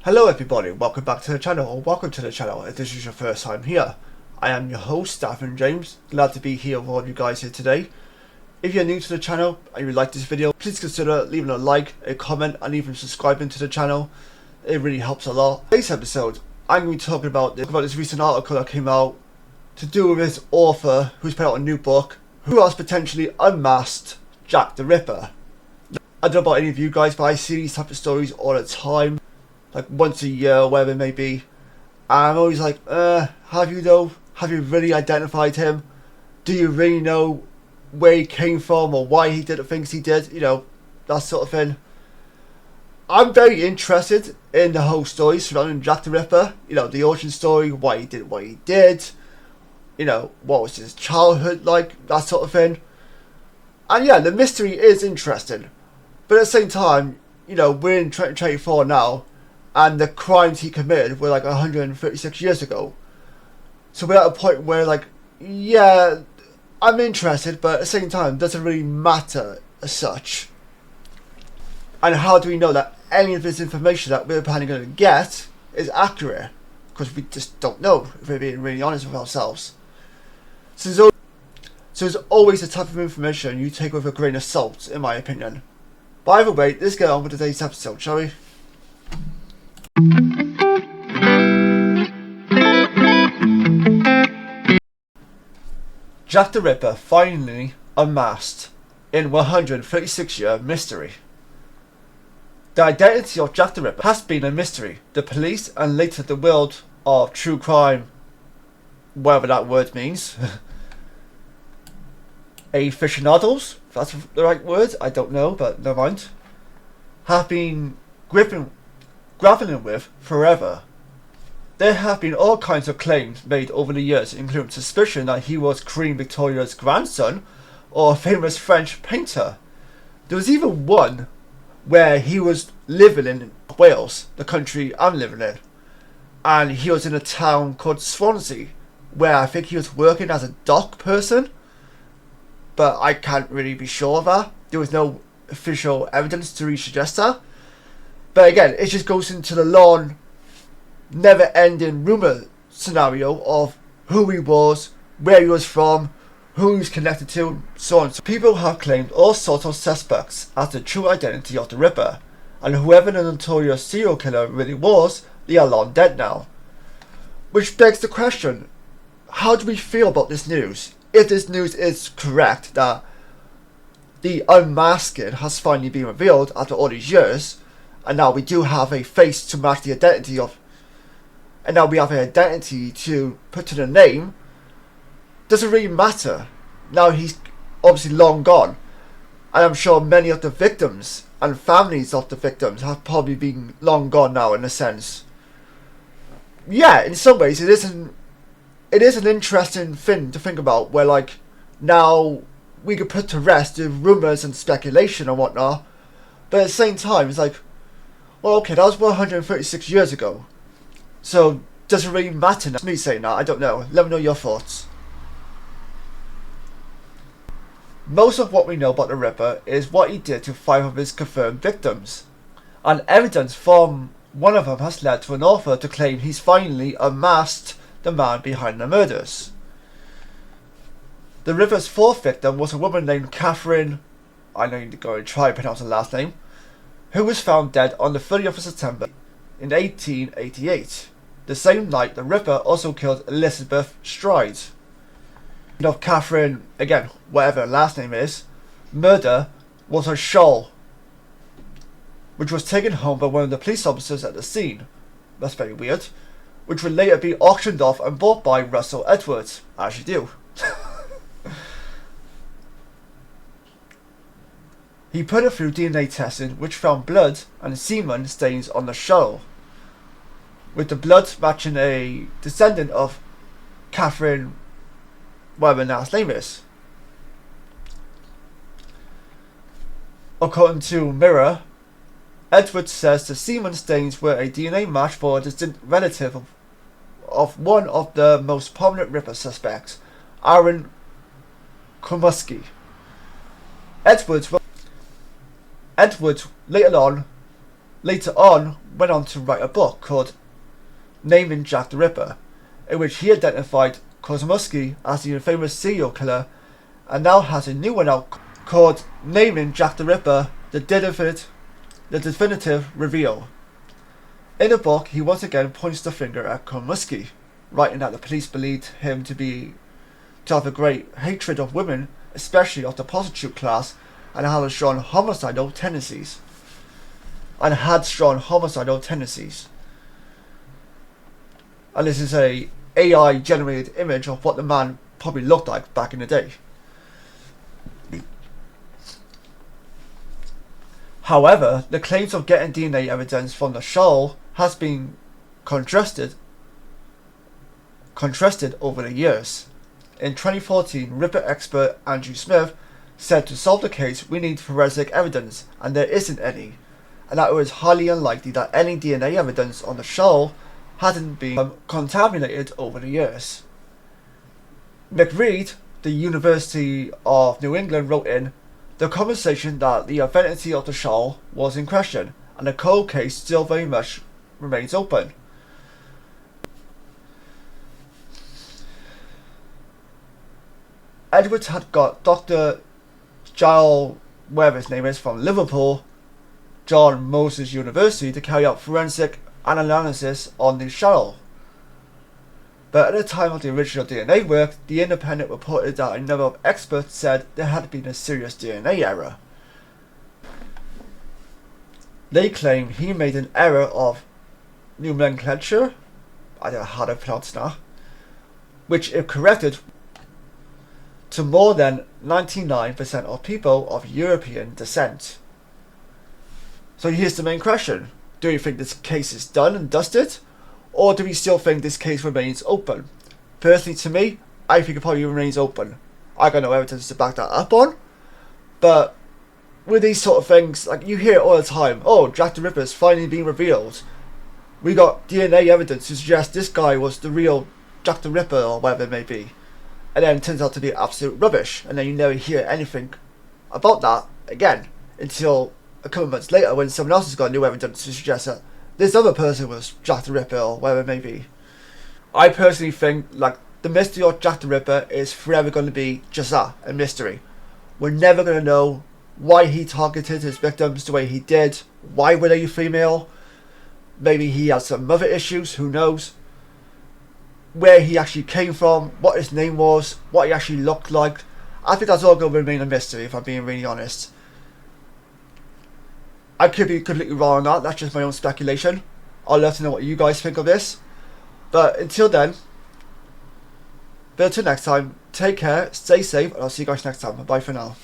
Hello everybody, welcome back to the channel, or welcome to the channel if this is your first time here. I am your host, Stephen James, glad to be here with all you guys here today. If you're new to the channel and you like this video, please consider leaving a like, a comment and even subscribing to the channel. It really helps a lot. Today's episode, I'm going to be talking about this recent article that came out to do with this author who's put out a new book, who has potentially unmasked Jack the Ripper. I don't know about any of you guys, but I see these type of stories all the time. Like once a year or whatever it may be. And I'm always like, have you though? Have you really identified him? Do you really know where he came from or why he did the things he did? You know, that sort of thing. I'm very interested in the whole story surrounding Jack the Ripper. You know, the origin story, why he did what he did. You know, what was his childhood like, that sort of thing. And yeah, the mystery is interesting. But at the same time, you know, we're in 2024 now. And the crimes he committed were like 136 years ago. So we're at a point where like, yeah, I'm interested, but at the same time, it doesn't really matter as such. And how do we know that any of this information that we're planning going to get is accurate? Because we just don't know, if we're being really honest with ourselves. So there's always a type of information you take with a grain of salt, in my opinion. But either way, let's get on with today's episode, shall we? Jack the Ripper finally unmasked in 136-year mystery. The identity of Jack the Ripper has been a mystery. The police and later the world of true crime, whatever that word means, aficionados, if that's the right word, I don't know, but never mind, have been grappling with forever. There have been all kinds of claims made over the years, including suspicion that he was Queen Victoria's grandson or a famous French painter. There was even one where he was living in Wales, the country I'm living in, and he was in a town called Swansea, where I think he was working as a dock person, but I can't really be sure of that. There was no official evidence to really suggest that. But again, it just goes into the long, never-ending rumour scenario of who he was, where he was from, who he was connected to, so on. So people have claimed all sorts of suspects as the true identity of the Ripper, and whoever the notorious serial killer really was, they are long dead now. Which begs the question, how do we feel about this news? If this news is correct, that the unmasking has finally been revealed after all these years, and now we do have a face to match the identity of, and now we have an identity to put to the name, does it really matter? Now he's obviously long gone, and I'm sure many of the victims and families of the victims have probably been long gone now in a sense. Yeah, in some ways it is an interesting thing to think about, where like now we could put to rest the rumours and speculation and whatnot, but at the same time it's like, well, okay, that was 136 years ago. So, does it really matter now? It's me saying that, I don't know. Let me know your thoughts. Most of what we know about the Ripper is what he did to 5 of his confirmed victims. And evidence from one of them has led to an author to claim he's finally unmasked the man behind the murders. The Ripper's 4th victim was a woman named Catherine, I know you need to go and try and pronounce her last name, who was found dead on the 30th of September in 1888. The same night, the Ripper also killed Elizabeth Stride. Of Catherine, again, whatever her last name is, murder was her shawl, which was taken home by one of the police officers at the scene. That's very weird. Which would later be auctioned off and bought by Russell Edwards, as you do. He put it through DNA testing, which found blood and semen stains on the shawl, with the blood matching a descendant of Catherine, whatever her last name is. According to Mirror, Edwards says the semen stains were a DNA match for a distant relative of one of the most prominent Ripper suspects, Aaron Komuski. Edwards later on later on went on to write a book called Naming Jack the Ripper, in which he identified Kozlowski as the infamous serial killer, and now has a new one out called Naming Jack the Ripper, the definitive reveal. In the book, he once again points the finger at Kozlowski, writing that the police believed him to have a great hatred of women, especially of the prostitute class, and had strong homicidal tendencies. And this is a AI generated image of what the man probably looked like back in the day. However, the claims of getting DNA evidence from the shoal has been contrasted over the years. In 2014, Ripper expert Andrew Smith said to solve the case we need forensic evidence, and there isn't any, and that it was highly unlikely that any DNA evidence on the shoal hadn't been contaminated over the years. McReed, the University of New England, wrote in the conversation that the authenticity of the shoal was in question, and the cold case still very much remains open. Edwards had got Dr. Giles, whatever his name is, from Liverpool, John Moses University, to carry out forensic analysis on the shoal. But at the time of the original DNA work, The Independent reported that a number of experts said there had been a serious DNA error. They claim he made an error of nomenclature, I don't know how to pronounce that, which if corrected to more than 99% of people of European descent. So here's the main question. Do you think this case is done and dusted? Or do we still think this case remains open? Personally, to me, I think it probably remains open. I got no evidence to back that up on. But with these sort of things, like you hear it all the time, oh, Jack the Ripper's finally been revealed. We got DNA evidence to suggest this guy was the real Jack the Ripper or whatever it may be. And then it turns out to be absolute rubbish. And then you never hear anything about that again until a couple of months later when someone else has got new evidence to suggest that this other person was Jack the Ripper or whatever it may be. I personally think like the mystery of Jack the Ripper is forever going to be just that, a mystery. We're never going to know why he targeted his victims the way he did. Why were they female? Maybe he had some mother issues, who knows? Where he actually came from, what his name was, what he actually looked like. I think that's all going to remain a mystery if I'm being really honest. I could be completely wrong on that, that's just my own speculation. I'd love to know what you guys think of this. But until then, until next time, take care, stay safe, and I'll see you guys next time. Bye for now.